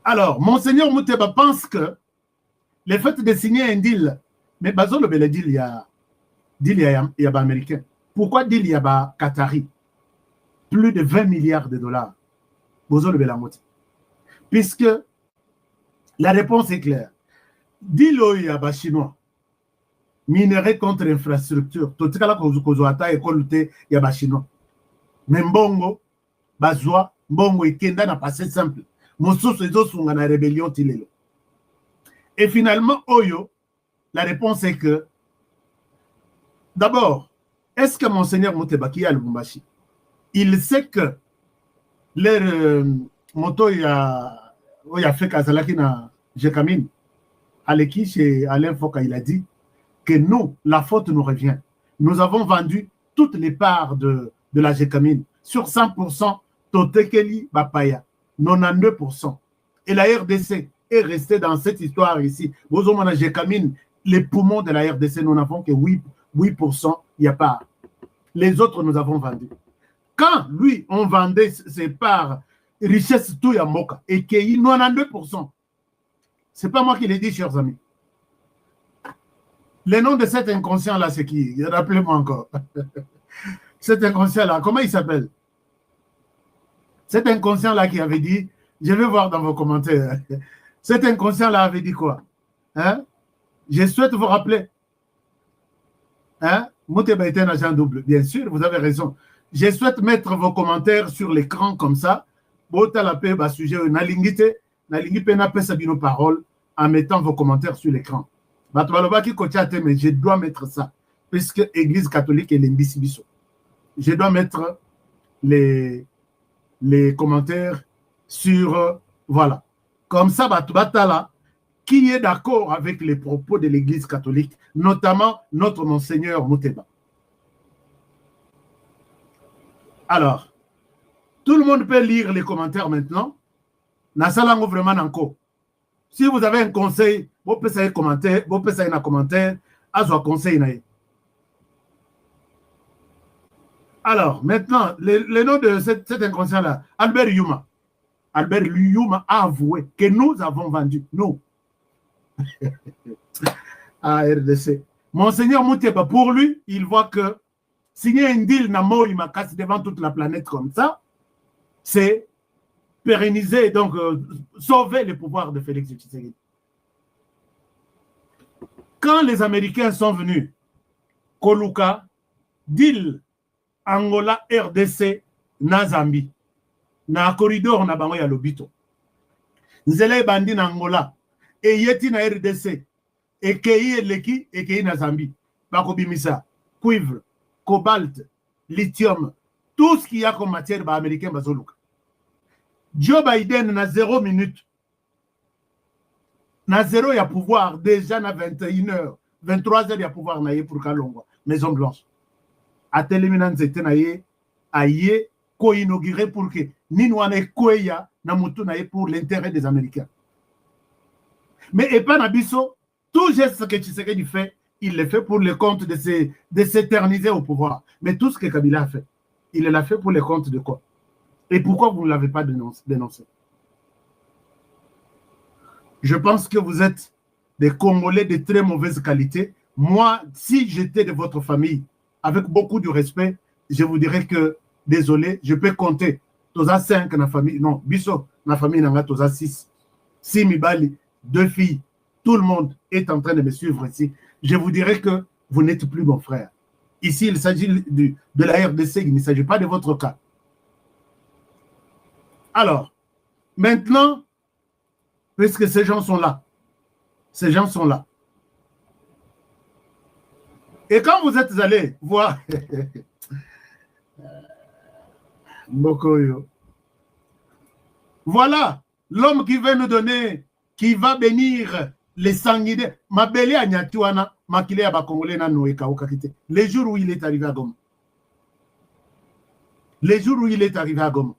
Alors, Monseigneur Mouteba pense que le fait de signer un deal, mais Bazolo le deal, il y a américain. Pourquoi deal il y a Qatari? Plus de 20 milliards de dollars. Bazolo le puisque la réponse est claire. Deal il y a chinois. Minerai contre infrastructure. Tout ce que école il y a chinois. Mais Mbongo, Bazwa, Mbongo et Kenda n'a pas assez simple. Moussousou et Zosu ont la rébellion tilelo. Et finalement, Oyo, la réponse est que, d'abord, est-ce que Monseigneur Moutebaki à Lubumbashi, il sait que leur moto, il a fait Kazalaki na Jekamine, Aleki chez Alain Foka, il a dit que nous, la faute nous revient. Nous avons vendu toutes les parts de la Jekamine. Sur 100%, Totekeli Bapaya, 92%. Et la RDC est restée dans cette histoire ici. Bozomana Jekamine, les poumons de la RDC, nous n'avons que 8%, il n'y a pas. Les autres, nous avons vendu. Quand lui, on vendait ses parts, richesse tout Yamoka, et qu'il y a 92%, ce n'est pas moi qui l'ai dit, chers amis. Le nom de cet inconscient-là, c'est qui? Rappelez-moi encore. Cet inconscient-là, comment il s'appelle? Cet inconscient-là qui avait dit, je vais voir dans vos commentaires, cet inconscient-là avait dit quoi? Hein? Je souhaite vous rappeler. Hein? Mouteba était un agent double. Bien sûr, vous avez raison. Je souhaite mettre vos commentaires sur l'écran comme ça. Bota la paix, bas sujet, nalingite, nalingipe na pesa bino parole en mettant vos commentaires sur l'écran. Mais je dois mettre ça, puisque l'Église catholique est l'embisibiso. Je dois mettre les commentaires sur, voilà. Comme ça, Batala, qui est d'accord avec les propos de l'Église catholique, notamment notre Monseigneur Mouteba. Alors, tout le monde peut lire les commentaires maintenant. Nasalango vraiment encore. Si vous avez un conseil, vous pouvez faire un commentaire, vous pouvez faire un commentaire, à conseil. Alors, maintenant, le nom de cet inconscient-là, Albert Yuma. Albert Yuma a avoué que nous avons vendu, nous, à RDC. Monseigneur Mouteba, pour lui, il voit que signer un deal Namori Makasi devant toute la planète comme ça, c'est pérenniser, donc sauver le pouvoir de Félix Tshisekedi. Quand les Américains sont venus, Koluka, deal Angola, RDC, na Zambie, na corridor na bango ya lobito. Nzele bandi na Angola, et yeti na RDC, et kei eleki, et kei na Zambie. Bako bimisa, cuivre, cobalt, lithium, tout ce qu'il y a comme matière ba américain bazoluka. Joe Biden na 0 minute. Na 0 il y a pouvoir déjà na 21h, 23h il y a pouvoir na pour Kalongwa, Maison Blanche. A téléminan zete na ye aye ko inauguré pour que ninwane koya na mutu na ye pour l'intérêt des Américains. Mais et pas na biso, tout geste que Tshisekedi fait, il le fait pour le compte de s'éterniser au pouvoir. Mais tout ce que Kabila a fait, il l'a fait pour le compte de quoi? Et pourquoi vous ne l'avez pas dénoncé? Je pense que vous êtes des Congolais de très mauvaise qualité. Moi, si j'étais de votre famille, avec beaucoup de respect, je vous dirais que, désolé, je peux compter. Toza 5 dans la famille, non, Bisso, dans la famille, Toza 6. 6 Mibali, 2 filles, tout le monde est en train de me suivre ici. Je vous dirais que vous n'êtes plus mon frère. Ici, il s'agit de la RDC, il ne s'agit pas de votre cas. Alors, maintenant, puisque ces gens sont là, et quand vous êtes allés voir Mokoyo, voilà l'homme qui veut nous donner, qui va bénir les sanguinaires. Mabele Agnatuana, Makile Abakongole na Noeka Okakite. Les jours où il est arrivé à Goma. Les jours où il est arrivé à Goma.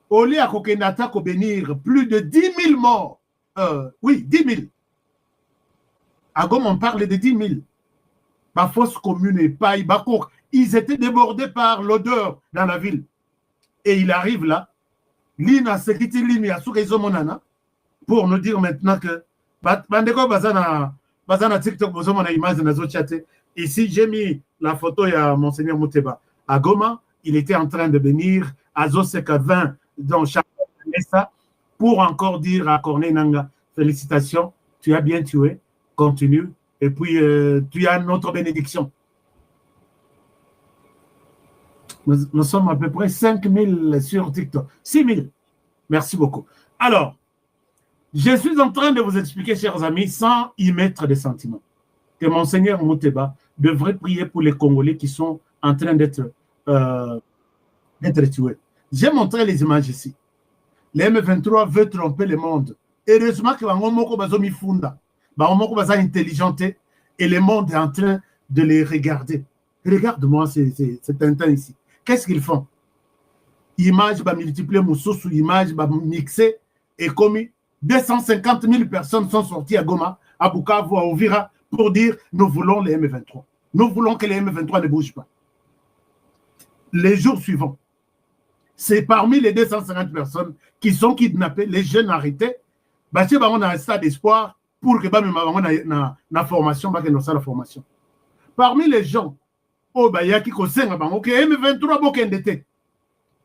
Olé à Kokenata ko bénir plus de 10 000 morts. Oui, 10 000. À Goma, on parle de 10 000. Ma fosse commune et Paille, Bakour, ils étaient débordés par l'odeur dans la ville. Et il arrive là, Lina Sekiti Lini Asuka Izomonana pour nous dire maintenant que Bandeko Bazana TikTok Bozomona image nazo chaté. Ici j'ai mis la photo de Monseigneur Mouteba à Goma, il était en train de venir à Zoseka 20 dans chaque pour encore dire à Corneille Nanga félicitations, tu as bien tué, continue et puis tu as notre bénédiction. Nous sommes à peu près 5000 sur TikTok. 6000. Merci beaucoup. Alors, je suis en train de vous expliquer, chers amis, sans y mettre des sentiments, que Monseigneur Mouteba devrait prier pour les Congolais qui sont en train d'être tués. J'ai montré les images ici. Les M23 veut tromper le monde. Heureusement que Bangomoko Bazomi Funda, Bangomoko Baza intelligenté, et le monde est en train de les regarder. Regarde-moi c'est Tintin ici. Qu'est-ce qu'ils font? Images, bah, multiplier sous images, bah, mixer, et comme 250 000 personnes sont sorties à Goma, à Bukavu, à Ouvira, pour dire nous voulons les M23. Nous voulons que les M23 ne bougent pas. Les jours suivants, c'est parmi les 250 personnes qui sont kidnappées, les jeunes arrêtés, bah, on a un stade d'espoir pour que la formation, la formation. Parmi les gens, M23,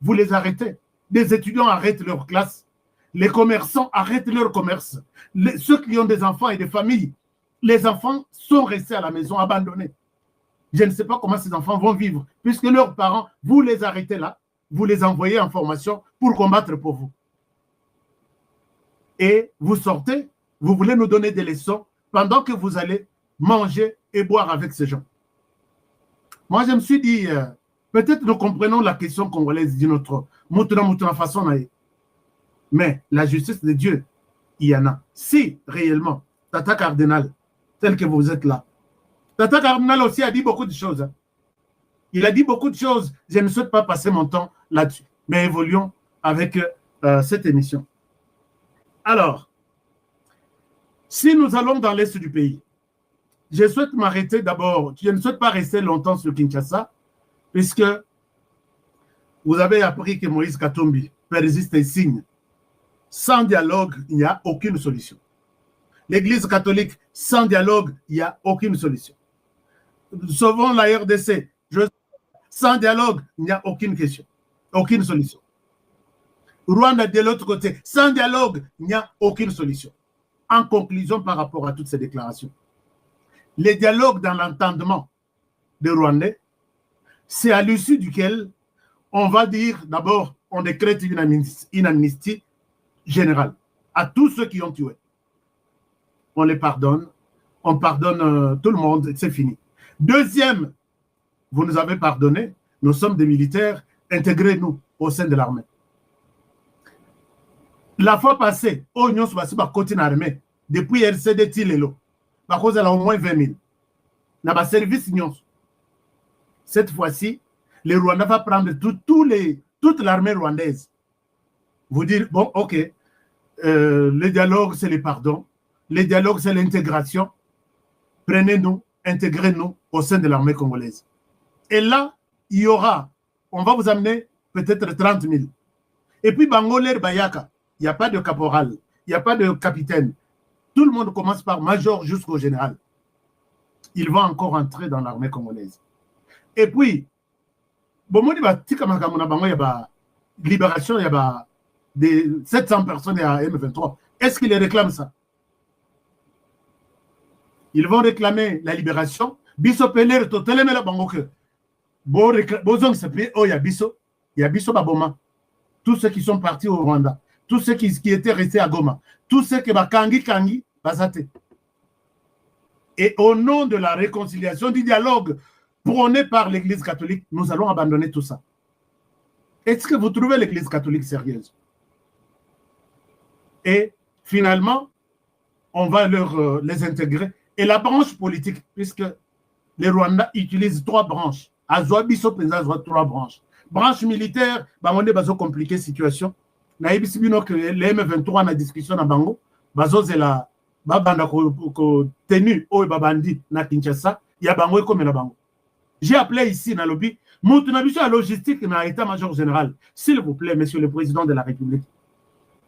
vous les arrêtez. Les étudiants arrêtent leur classe. Les commerçants arrêtent leur commerce. Ceux qui ont des enfants et des familles, les enfants sont restés à la maison, abandonnés. Je ne sais pas comment ces enfants vont vivre, puisque leurs parents, vous les arrêtez là, vous les envoyez en formation pour combattre pour vous. Et vous sortez, vous voulez nous donner des leçons pendant que vous allez manger et boire avec ces gens. Moi, je me suis dit, peut-être nous comprenons la question congolaise d'une autre façon. Mais la justice de Dieu, il y en a. Si, réellement, Tata Cardinal, tel que vous êtes là, Tata Cardinal aussi a dit beaucoup de choses. Il a dit beaucoup de choses. Je ne souhaite pas passer mon temps là-dessus. Mais évoluons avec cette émission. Alors, si nous allons dans l'est du pays, je souhaite m'arrêter d'abord. Je ne souhaite pas rester longtemps sur Kinshasa, puisque vous avez appris que Moïse Katumbi persiste et signe. Sans dialogue, il n'y a aucune solution. L'Église catholique, sans dialogue, il n'y a aucune solution. Sauvons la RDC. Sans dialogue, il n'y a aucune question, aucune solution. Rwanda de l'autre côté, sans dialogue, il n'y a aucune solution. En conclusion par rapport à toutes ces déclarations, les dialogues dans l'entendement des Rwandais, c'est à l'issue duquel on va dire d'abord, on décrète une amnistie générale à tous ceux qui ont tué. On les pardonne, on pardonne tout le monde, c'est fini. Deuxième, vous nous avez pardonné, nous sommes des militaires, intégrez-nous au sein de l'armée. La fois passée, nous sommes côté armée, depuis RCD Tilelo, par cause elle a au moins 20 000. Dans le service, cette fois-ci, les Rwandais vont prendre toute l'armée rwandaise. Vous dire, bon, ok, le dialogue, c'est le pardon, le dialogue, c'est l'intégration. Prenez-nous, intégrez-nous au sein de l'armée congolaise. Et là, il y aura, on va vous amener peut-être 30 000. Et puis, Bangoler Bayaka, il n'y a pas de caporal, il n'y a pas de capitaine. Tout le monde commence par major jusqu'au général. Ils vont encore entrer dans l'armée congolaise. Et puis, bon, il y a libération, il y a des 700 personnes à M23. Est-ce qu'ils réclament ça? Ils vont réclamer la libération. Biso Peler, Totelemela Bangoke. Bozong Sepe, oh, il y a Biso Baboma. Tous ceux qui sont partis au Rwanda, tous ceux qui étaient restés à Goma, tous ceux qui sont Kangi, Bazate. Et au nom de la réconciliation, du dialogue prôné par l'Église catholique, nous allons abandonner tout ça. Est-ce que vous trouvez l'Église catholique sérieuse? Et finalement, on va les intégrer. Et la branche politique, puisque les Rwandais utilisent 3 branches. Azwa Biso Penza, 3 branches. Branche militaire, on est compliqué situation. Naïbisi bino que les M23 na discussion na bango, bazo zela babanda ko tenu o babandi na Kinshasa, ya bango comme na bango. J'ai appelé ici dans le lobby Moutonabiso à logistique dans l'état-major général. S'il vous plaît, monsieur le président de la République.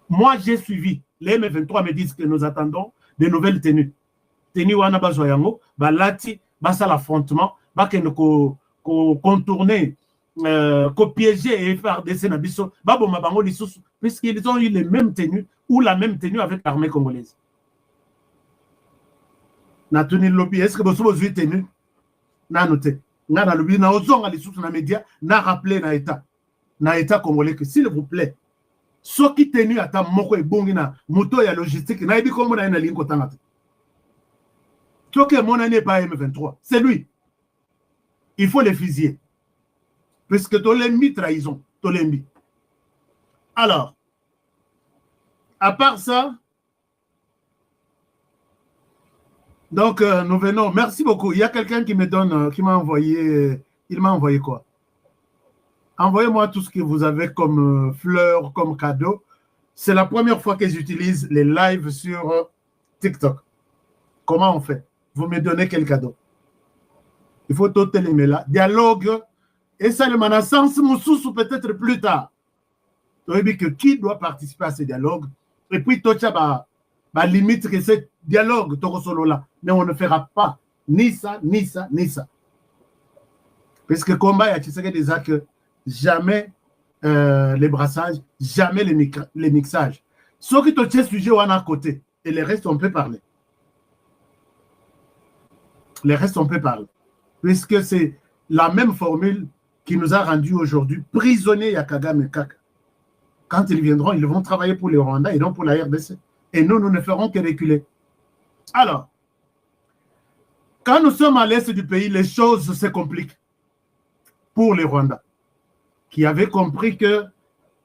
Moi, j'ai suivi. Les M23 me disent que nous attendons de nouvelles tenues. Tenues wana bazoyango, balati, basa l'affrontement, bakende ko contourner, ko piéger et FARDC nabiso, babo mabango lisusu, puisqu'ils ont eu les mêmes tenues ou la même tenue avec l'armée congolaise. Natuni lobby, est-ce que vous avez tenu? Na noté. Na na lobby, na ozonga lisusu na média, na rappelé na état congolais que s'il vous plaît, ceux qui tenu à ta moko et bongina, moto ya logistique, na ebi comme na linko tangata. Toi que mon année pas M23, c'est lui. Il faut les fusiller. Puisque Tolembi trahison, Tolembi. Alors, à part ça, donc nous venons. Merci beaucoup. Il y a quelqu'un qui me donne, qui m'a envoyé, il m'a envoyé quoi? Envoyez-moi tout ce que vous avez comme fleurs, comme cadeau. C'est la première fois que j'utilise les lives sur TikTok. Comment on fait? Vous me donnez quel cadeau? Il faut tout les là. Dialogue. Et ça, le manasens moussous peut-être plus tard. Que qui doit participer à ce dialogue? Et puis, Tocha va limite que ce dialogue, solo là. Mais on ne fera pas ni ça, ni ça, ni ça. Parce que combat, il y a déjà que jamais les brassages, jamais les mixages. Ceux qui ont sujet on à côté, et les restes, on peut parler. Les restes, on peut parler. Puisque c'est la même formule qui nous a rendus aujourd'hui prisonniers à Kagame et Kaka. Quand ils viendront, ils vont travailler pour les Rwandais et non pour la RDC. Et nous, nous ne ferons que reculer. Alors, quand nous sommes à l'est du pays, les choses se compliquent pour les Rwandais, qui avaient compris que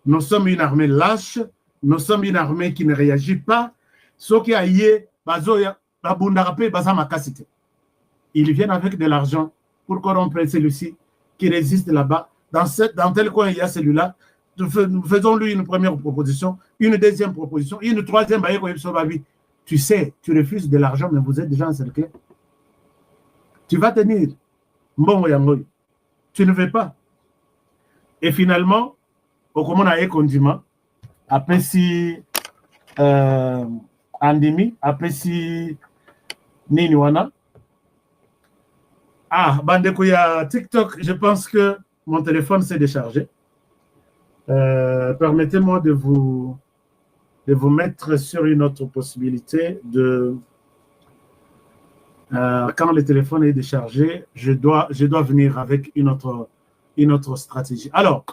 nous sommes une armée lâche, nous sommes une armée qui ne réagit pas. Ceux qui aillent, ils viennent avec de l'argent pour corrompre celui-ci qui résiste là-bas. Dans tel coin, il y a celui-là. Nous faisons-lui une première proposition, une deuxième proposition, une troisième. Tu sais, tu refuses de l'argent, mais vous êtes déjà encerclé. Tu vas tenir. Bon, tu ne veux pas. Et finalement, au comment on a condiment, après si Andimi, après si Niniwana. Ah, Bandekouya TikTok, je pense que mon téléphone s'est déchargé. Permettez-moi de vous mettre sur une autre possibilité de quand le téléphone est déchargé, je dois venir avec une autre stratégie. Alors,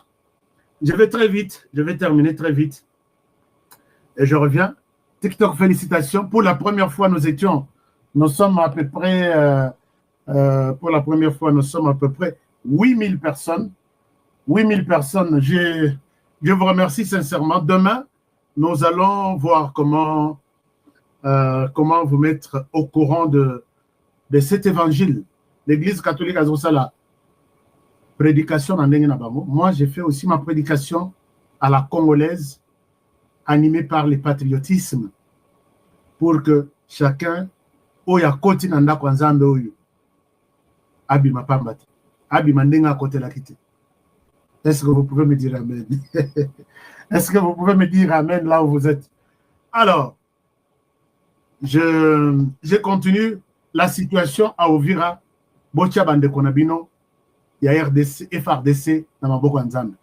je vais très vite, je vais terminer très vite et je reviens. TikTok, félicitations. Pour la première fois, nous sommes à peu près pour la première fois, nous sommes à peu près 8000 personnes. 8000 personnes. Je vous remercie sincèrement. Demain, nous allons voir comment vous mettre au courant de cet évangile. L'Église catholique a ça la prédication en Ndengenabamo. Moi, j'ai fait aussi ma prédication à la congolaise, animée par le patriotisme, pour que chacun, oya koti nanda kwanzambe oyo, abima pambati, abima ndenga kote la kite. Est-ce que vous pouvez me dire amen? Est-ce que vous pouvez me dire amen là où vous êtes? Alors, je continue la situation à Ovira, Bocha Bande Konabino, il y a RDC, FRDC, dans Maboko Nzambe.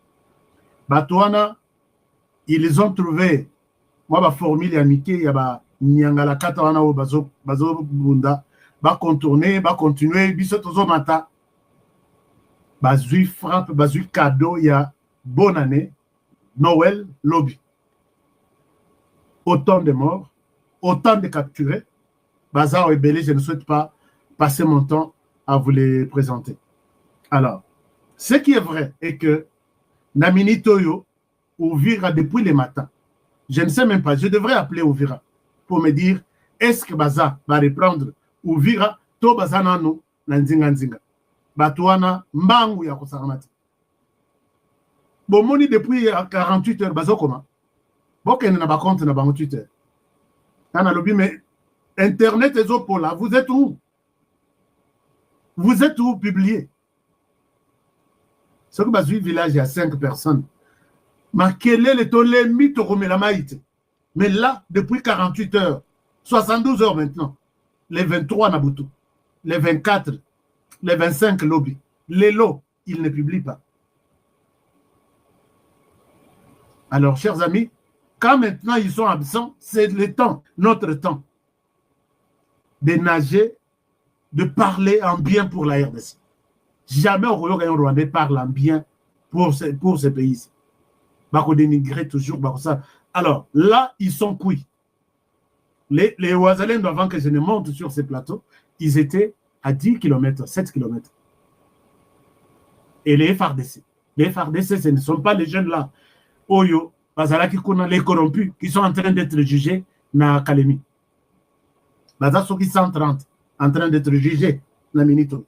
Batouana, ils ont trouvé, moi, ma formule amicale, il y a Nyangala Katawana ou Bazo Bunda, va contourner, va continuer, Bissotozo Mata. Bazui frappe, bazui cadeau, il y a bonne année, Noël, lobby. Autant de morts, autant de capturés. Bazar et Belé, je ne souhaite pas passer mon temps à vous les présenter. Alors, ce qui est vrai est que Namini Toyo, Ouvira depuis le matin, je ne sais même pas, je devrais appeler Ouvira pour me dire, est-ce que Bazar va reprendre Ouvira, to Bazanano, Nanzinga Nzinga. Batouana, Mbangu ya Kosaramati. Bomoni depuis 48 heures, bazo comment? Bokene na ba compte na 48 heures. Kana lobi, mais Internet et Zopola, vous êtes où? Vous êtes où publié? Ce que dans un village, il y a 5 personnes. Mais quel est le tollé mythe au mais là, depuis 48 heures, 72 heures maintenant, les 23 Nabutu, les 24, les 25 lobbies, les lots, ils ne publient pas. Alors, chers amis, quand maintenant ils sont absents, c'est le temps, notre temps, de nager, de parler en bien pour la RDC. Jamais au Rwandais parle en bien pour ce pays. Bako dénigrer toujours, bako ça. Alors, là, ils sont cuits. Les Ouazalènes, avant que je ne monte sur ces plateaux, ils étaient à 10 km, 7 km. Et les FARDC, ce ne sont pas les jeunes là. Oyo, Bazala qui connaissent les corrompus, qui sont en train d'être jugés dans Kalemi. Bazala sont qui 130 en train d'être jugés dans Minito.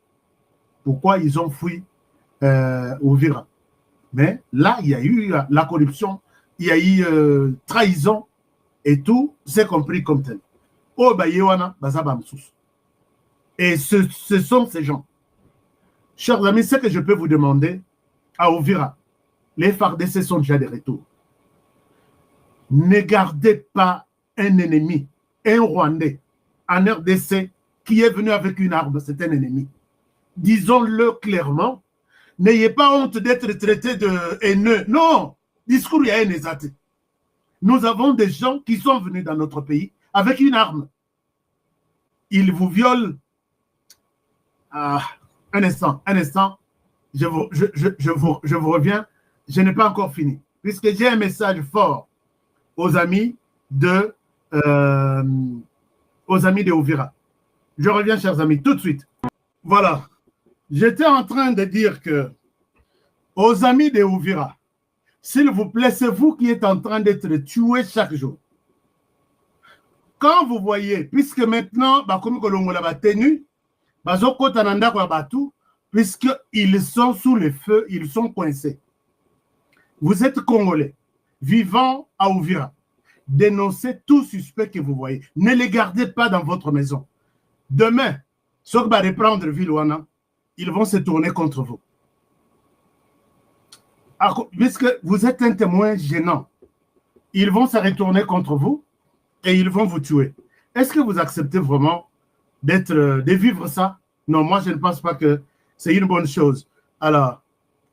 Pourquoi ils ont fui Uvira? Mais là, il y a eu la corruption, il y a eu trahison, et tout, c'est compris comme tel. Oh, bah, Yewana, Bazabamsous. Et ce sont ces gens. Chers amis, ce que je peux vous demander à Uvira, les FARDC sont déjà de retour. Ne gardez pas un ennemi, un Rwandais, en RDC, qui est venu avec une arme, c'est un ennemi. Disons-le clairement, n'ayez pas honte d'être traité de haineux. Non, discours il y a un exaté. Nous avons des gens qui sont venus dans notre pays avec une arme. Ils vous violent. Ah, un instant, je vous reviens. Je n'ai pas encore fini. Puisque j'ai un message fort aux amis de Uvira. Je reviens, chers amis, tout de suite. Voilà. J'étais en train de dire que aux amis de Uvira, s'il vous plaît, c'est vous qui êtes en train d'être tués chaque jour. Quand vous voyez, puisque maintenant, comme Kolongo l'a tenu, puisqu'ils sont sous le feu, ils sont coincés. Vous êtes Congolais, vivant à Uvira. Dénoncez tout suspect que vous voyez. Ne les gardez pas dans votre maison. Demain, ceux qui vont reprendre Villouana, ils vont se tourner contre vous. Puisque vous êtes un témoin gênant, ils vont se retourner contre vous et ils vont vous tuer. Est-ce que vous acceptez vraiment de vivre ça? Non, moi je ne pense pas que c'est une bonne chose. Alors,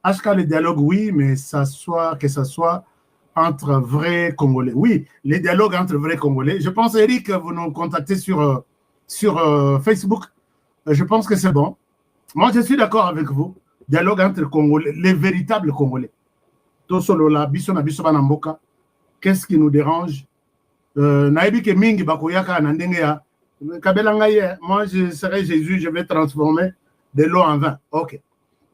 HK, le dialogue, oui, mais que ça soit entre vrais Congolais. Oui, les dialogues entre vrais Congolais. Je pense, Eric, vous nous contactez sur Facebook. Je pense que c'est bon. Moi, je suis d'accord avec vous. Dialogue entre Congolais, les véritables Congolais. Tosolola, Bissona, Bissona Namboka. Qu'est-ce qui nous dérange? Naïbi ke mingi bakoyaka nandengea. Kabelangaye, moi, je serai Jésus, je vais transformer de l'eau en vin. Ok.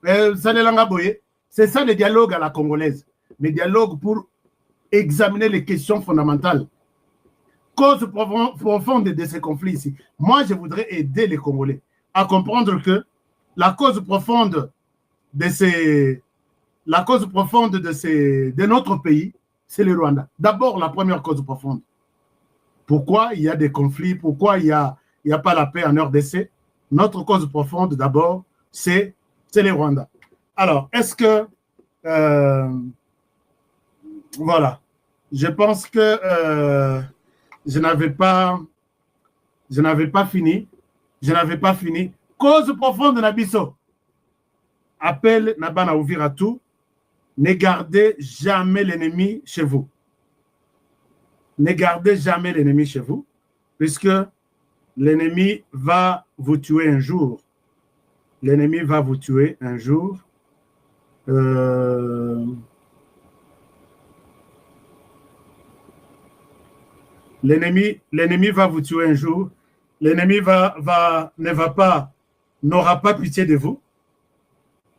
C'est ça le dialogue à la congolaise. Le dialogue pour examiner les questions fondamentales. Cause profonde de ces conflits ici. Moi, je voudrais aider les Congolais à comprendre que la cause profonde de notre pays, c'est le Rwanda. D'abord, la première cause profonde. Pourquoi il y a des conflits? Pourquoi il n'y a pas la paix en RDC? Notre cause profonde, d'abord, c'est le Rwanda. Alors, est-ce que... voilà. Je pense que je n'avais pas fini. Cause profonde de Nabiso. Appel Nabana Uvira tout. Ne gardez jamais l'ennemi chez vous. Ne gardez jamais l'ennemi chez vous, puisque l'ennemi va vous tuer un jour. L'ennemi va vous tuer un jour. L'ennemi va vous tuer un jour. L'ennemi n'aura pas pitié de vous.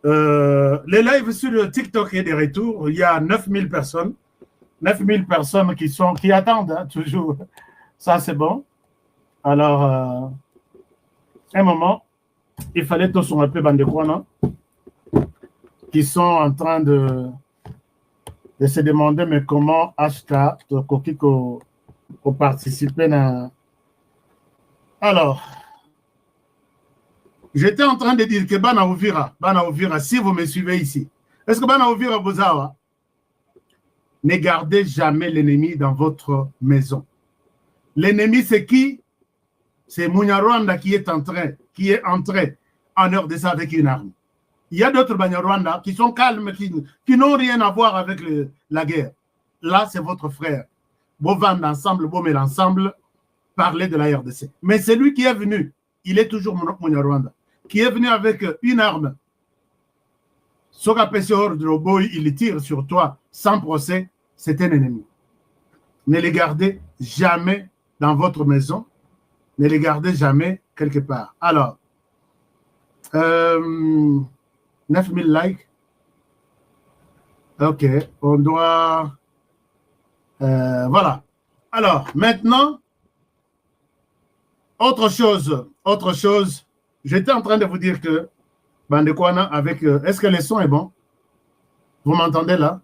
Les lives sur le TikTok et des retours, il y a 9000 personnes. 9000 personnes qui attendent, hein, toujours. Ça, c'est bon. Alors, un moment, il fallait tous un peu Bandekwana qui sont en train de se demander mais comment HK Kokiko pour participer dans... Alors, j'étais en train de dire que Bana Uvira, si vous me suivez ici, Est-ce que Bana Ovira Bozawa? Ne gardez jamais l'ennemi dans votre maison. L'ennemi, c'est qui? C'est Munyarwanda qui est entré en RDC avec une arme. Il y a d'autres Banyarwanda qui sont calmes, qui n'ont rien à voir avec la guerre. Là, c'est votre frère. Vous vendez ensemble, vous mettez ensemble, parlez de la RDC. Mais c'est lui qui est venu, il est toujours Munyarwanda, qui est venu avec une arme. Soka Pessoor de Roboy, il tire sur toi sans procès, c'est un ennemi. Ne les gardez jamais dans votre maison, ne les gardez jamais quelque part. Alors, 9000 likes. Ok, on doit... voilà. Alors, maintenant, autre chose. J'étais en train de vous dire que Bandekwana avec... est-ce que le son est bon? Vous m'entendez là?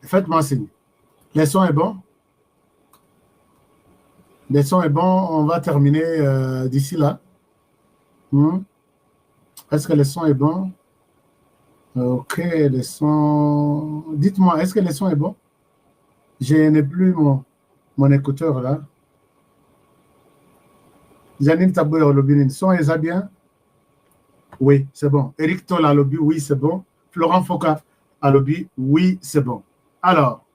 Faites-moi signe. Le son est bon? Le son est bon, on va terminer d'ici là. Est-ce que le son est bon? Ok, le son... Dites-moi, est-ce que le son est bon? Je n'ai plus mon écouteur là. Janine Taboué au lobby, le son est bien? Oui, c'est bon. Eric Toll à lobby, oui, c'est bon. Florent Foka à lobby, oui, c'est bon. Alors,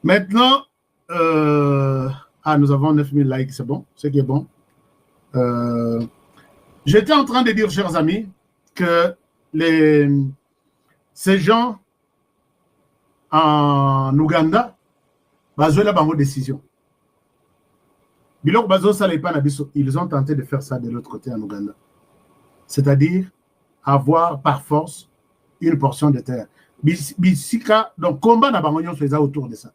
maintenant, nous avons 9000 likes, c'est bon, ce qui est bon. J'étais en train de dire, chers amis, que ces gens en Ouganda, ils ont décision. Ils ont tenté de faire ça de l'autre côté en Ouganda. C'est-à-dire avoir par force une portion de terre. Donc, combat n'a pas autour de ça.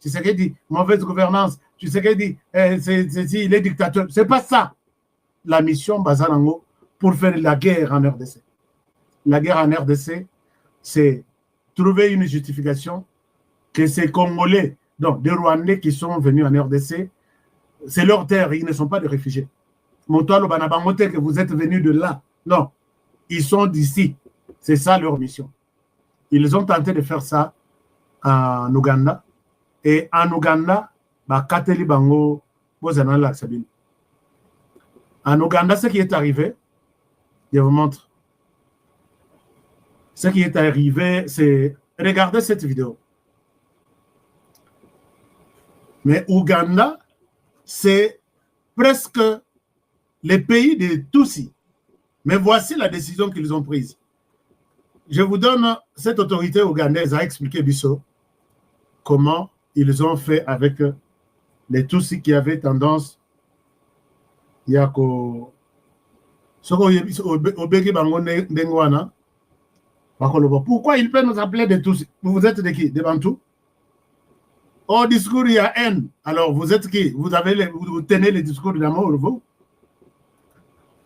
Tu sais qu'il dit mauvaise gouvernance, tu sais qu'il dit les dictateurs. C'est pas ça. La mission Bazalango pour faire la guerre en RDC. La guerre en RDC, c'est trouver une justification que ces Congolais, donc des Rwandais qui sont venus en RDC, c'est leur terre, ils ne sont pas des réfugiés. Montoualo Banabangote, que vous êtes venus de là. Non, ils sont d'ici. C'est ça leur mission. Ils ont tenté de faire ça en Ouganda. Et en Ouganda, Kateli Bango, Bozanala Sabine. En Ouganda, ce qui est arrivé, je vous montre. Ce qui est arrivé, c'est... Regardez cette vidéo. Mais Ouganda, c'est presque les pays de Tutsi. Mais voici la décision qu'ils ont prise. Je vous donne cette autorité ougandaise à expliquer Bissot comment ils ont fait avec les Tutsis qui avaient tendance Yako pourquoi ils peuvent nous appeler des Tutsis? Vous êtes de qui? Des Bantous? Au discours, il y a haine. Alors, vous êtes qui? Vous tenez les discours d'amour, vous?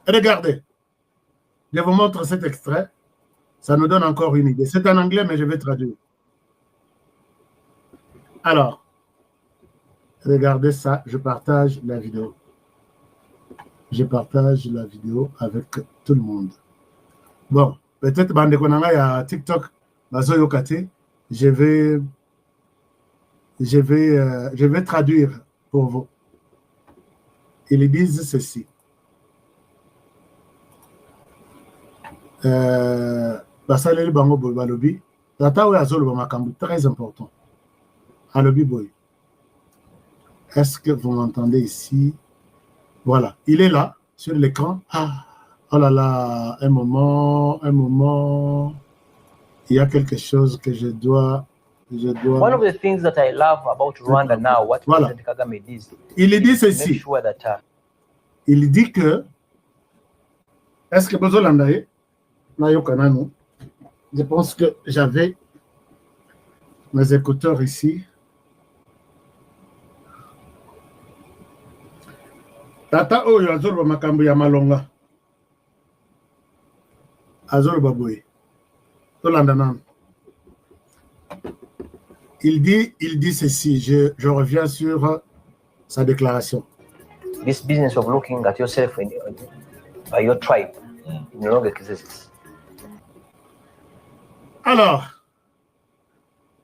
Regardez. Je vous montre cet extrait. Ça nous donne encore une idée. C'est en anglais, mais je vais traduire. Alors, regardez ça. Je partage la vidéo. Je partage la vidéo avec tout le monde. Bon, peut-être, il y a TikTok, je vais traduire pour vous. Ils disent ceci. Basaleli bango boy balobi tata oyo azoloba makambo très important alobi boy. Est-ce que vous m'entendez ici? Voilà, il est là sur l'écran. Oh là là, un moment, il y a quelque chose que je dois. One of the things that I love about Rwanda now, what voilà. President Kagame did, il dit ceci. sure that, il dit que est-ce que Bozolandaye je pense que j'avais mes écouteurs ici. Tata oyo azoloba makambo ya malonga. Azoloba boye. Tolanda nanu. Il dit ceci, je reviens sur sa déclaration. this business of looking at yourself and by your tribe, no longer exists. Alors,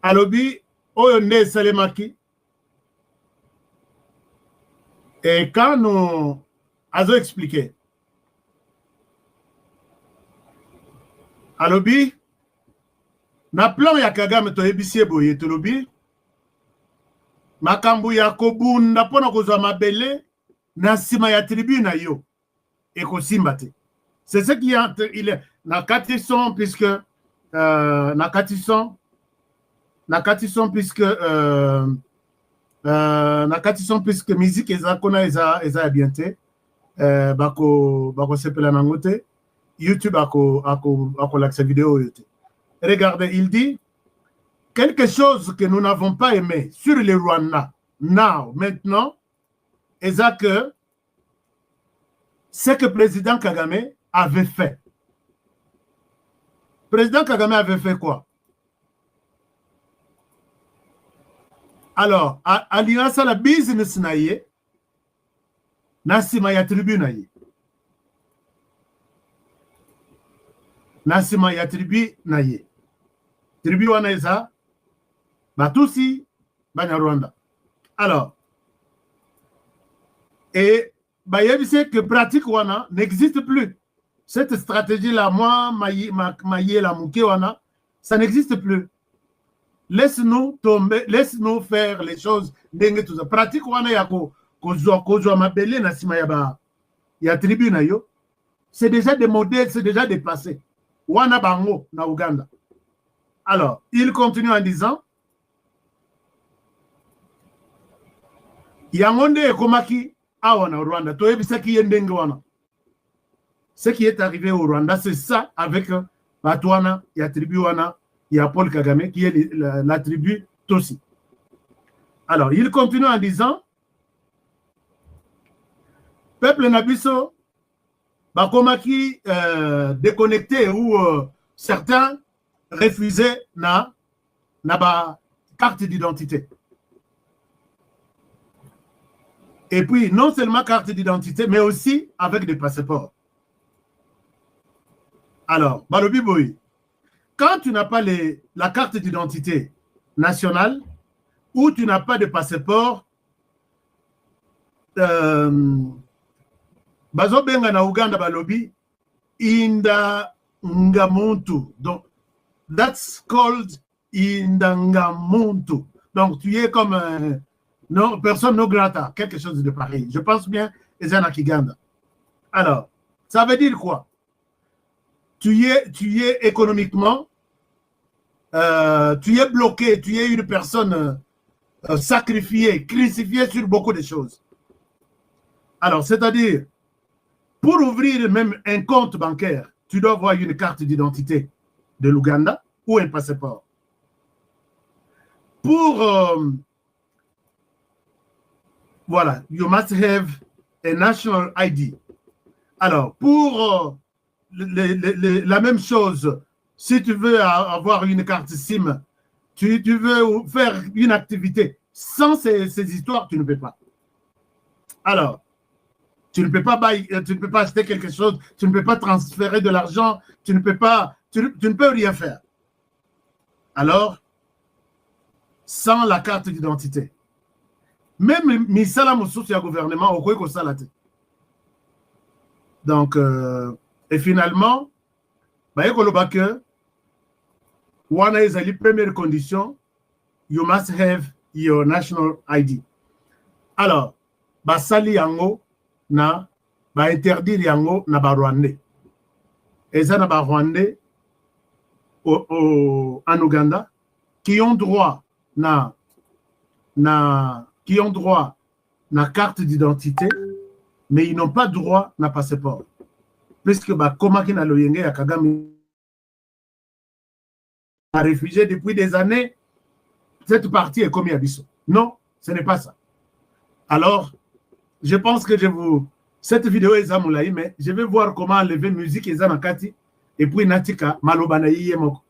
alobi oyo nde esalemaki, et quand nous azo expliqué, alobi na plan ya Kagame toyebisi boye tolobi makambo ya kobunda pona kozwa mabele na sima ya tribu na yo ekosimba te. C'est ce qui il est na katisson puisque na katisson puisque musique eza kona eza bien te bako sepela nango te YouTube ako l'accès vidéo yote. Regardez, il dit quelque chose que nous n'avons pas aimé sur les Rwanda maintenant est que ce que le président Kagame avait fait. Le président Kagame avait fait quoi? Alors, alliance à la business naïe, nasima ya tribu naïe. Nasima ya tribu naïe. Tribu wana eza, Batusi, Banyarwanda. Alors, et Bayebise que pratique wana n'existe plus. Cette stratégie-là, moi, maïe la mouké wana, ça n'existe plus. Laisse-nous tomber, laisse-nous faire les choses dengue tout ça. Pratique wana ya kozwa mabele na sima ya tribu na yo. C'est déjà des modèles, c'est déjà dépassé. Wana bango na Uganda. Alors, il continue en disant Yangonde ekomaki awa na Rwanda. Toyebisaki yendenge wana. Ce qui est arrivé au Rwanda, c'est ça avec Batouana, il y a tribu wana, il y a Paul Kagame qui est la tribu Tossi. Alors, il continue en disant peuple Nabiso, Bakomaki déconnecté ou certains refusaient na carte d'identité. Et puis, non seulement carte d'identité, mais aussi avec des passeports. Alors, Balobi Boy, quand tu n'as pas la carte d'identité nationale ou tu n'as pas de passeport, Bazo Benga na Uganda Balobi, Inda Ngamuntu. Donc, that's called Inda Ngamuntu. Donc, tu es comme non, personne non grata, quelque chose de pareil. Je pense bien, Ezana Kiganda. Alors, ça veut dire quoi? Tu es économiquement, tu es bloqué, tu es une personne sacrifiée, crucifiée sur beaucoup de choses. Alors, c'est-à-dire, pour ouvrir même un compte bancaire, tu dois avoir une carte d'identité de l'Ouganda ou un passeport. Pour, voilà, you must have a national ID. Alors, pour la même chose, si tu veux avoir une carte SIM, tu veux faire une activité, sans ces histoires, tu ne peux pas. Alors, tu ne peux pas acheter quelque chose, tu ne peux pas transférer de l'argent, tu ne peux rien faire. Alors, sans la carte d'identité. Même Misala Moussous, il y a gouvernement, au quoi ça la tête. Donc, et finalement, que one is la première condition, you must have your national ID. Alors, basali yango na interdire yango na ba Rwandais. Et ça na ba Rwandais en Ouganda qui ont droit qui ont droit na carte d'identité, mais ils n'ont pas droit na passeport. Puisque comment qu'il a loyengé à Kagame a réfugié depuis des années, cette partie est comme Yabiso. Non, ce n'est pas ça. Alors, je pense que cette vidéo est Zamoulaï, mais je vais voir comment enlever musique et Zanakati et puis Natika Malobanaï Yemoko.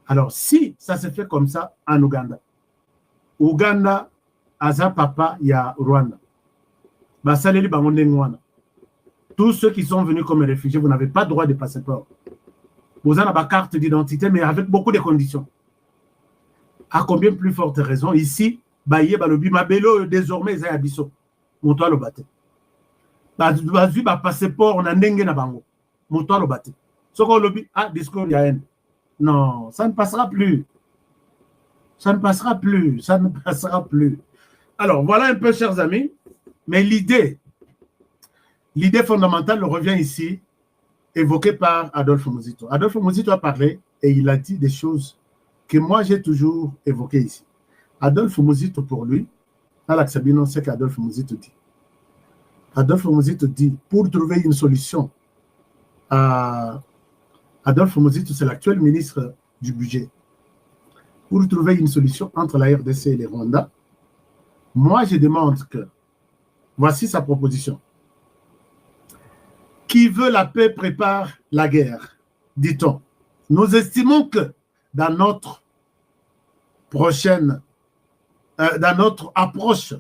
Alors, si ça se fait comme ça en Ouganda, Aza papa ya Rwanda. Basaleli bangonde ngwana. Tous ceux qui sont venus comme réfugiés, vous n'avez pas droit de passeport. Vous avez ma carte d'identité, mais avec beaucoup de conditions. À combien plus forte raison, ici, Baye Balobi Mabelo, désormais, ils ont abisso. Montois le bâté. Bazu, passeport, on a n'engue na bango. Montois le bâté. Ce qu'on lobby, discours, il y a un. Non, ça ne passera plus. Ça ne passera plus. Ça ne passera plus. Alors, voilà un peu, chers amis. Mais l'idée fondamentale revient ici, évoquée par Adolphe Muzito. Adolphe Muzito a parlé et il a dit des choses que moi j'ai toujours évoquées ici. Adolphe Muzito, pour lui, Alex Sabino sait qu'Adolphe Muzito dit. Adolphe Muzito dit, pour trouver une solution, Adolphe Muzito, c'est l'actuel ministre du budget, pour trouver une solution entre la RDC et les Rwandais, moi je demande que, voici sa proposition. Qui veut la paix prépare la guerre, dit-on. Nous estimons que dans notre approche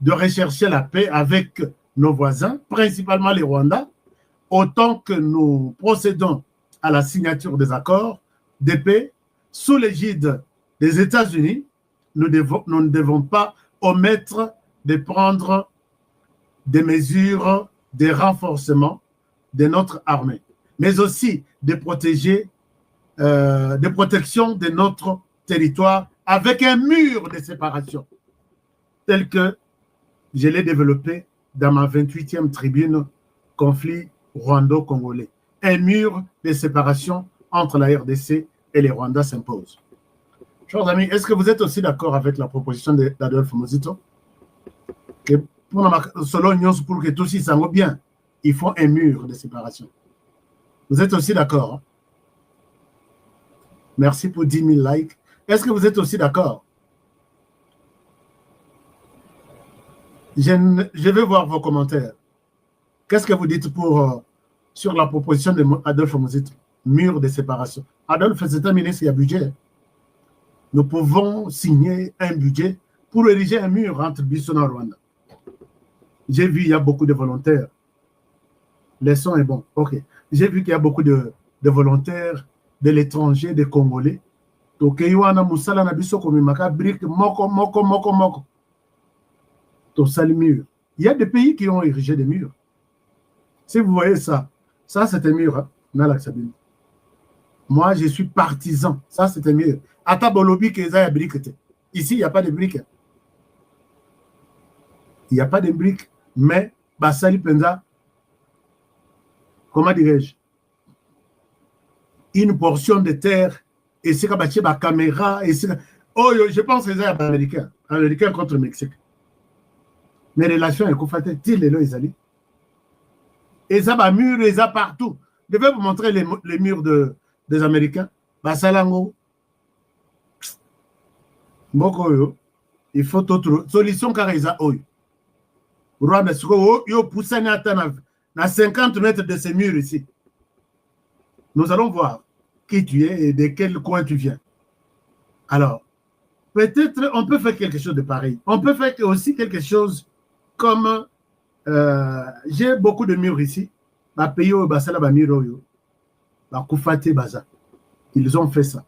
de rechercher la paix avec nos voisins, principalement les Rwandais, autant que nous procédons à la signature des accords de paix sous l'égide des États-Unis, nous ne devons pas omettre de prendre des mesures de renforcement de notre armée, mais aussi de protéger, de protection de notre territoire avec un mur de séparation, tel que je l'ai développé dans ma 28e tribune conflit rwando-congolais. Un mur de séparation entre la RDC et les Rwandais s'impose. Chers amis, est-ce que vous êtes aussi d'accord avec la proposition d'Adolphe Muzito? Selon nous, pour que tous ils s'en bien, il faut un mur de séparation. Vous êtes aussi d'accord? Hein? Merci pour 10 000 likes. Est-ce que vous êtes aussi d'accord? Je vais voir vos commentaires. Qu'est-ce que vous dites sur la proposition d'Adolphe Muzito? Mur de séparation. Adolphe, c'est un ministre, il y a budget. Nous pouvons signer un budget pour ériger un mur entre Bissau et Rwanda. J'ai vu, il y a beaucoup de volontaires. Le son est bon. OK. J'ai vu qu'il y a beaucoup de volontaires de l'étranger, des Congolais. Donc, il y a des pays qui ont érigé des murs. Si vous voyez ça, ça c'est un mur. Hein? Moi, je suis partisan. Ça c'est un mur. Ici, il n'y a pas de briques. Il n'y a pas de briques, mais Basali Penza, comment dirais-je, une portion de terre, et c'est comme la caméra, et oh, je pense que c'est américain, américain contre le Mexique. Mes relations sont confatées, ils allaient. Et ça va mur, et ça partout. Je vais vous montrer les murs des Américains. Basalango. Moko, il faut autre solution car ils ont. Rwanda, yo poussé à 50 mètres de ces murs ici. Nous allons voir qui tu es et de quel coin tu viens. Alors, peut-être on peut faire quelque chose de pareil. On peut faire aussi quelque chose comme j'ai beaucoup de murs ici. Ils ont fait ça.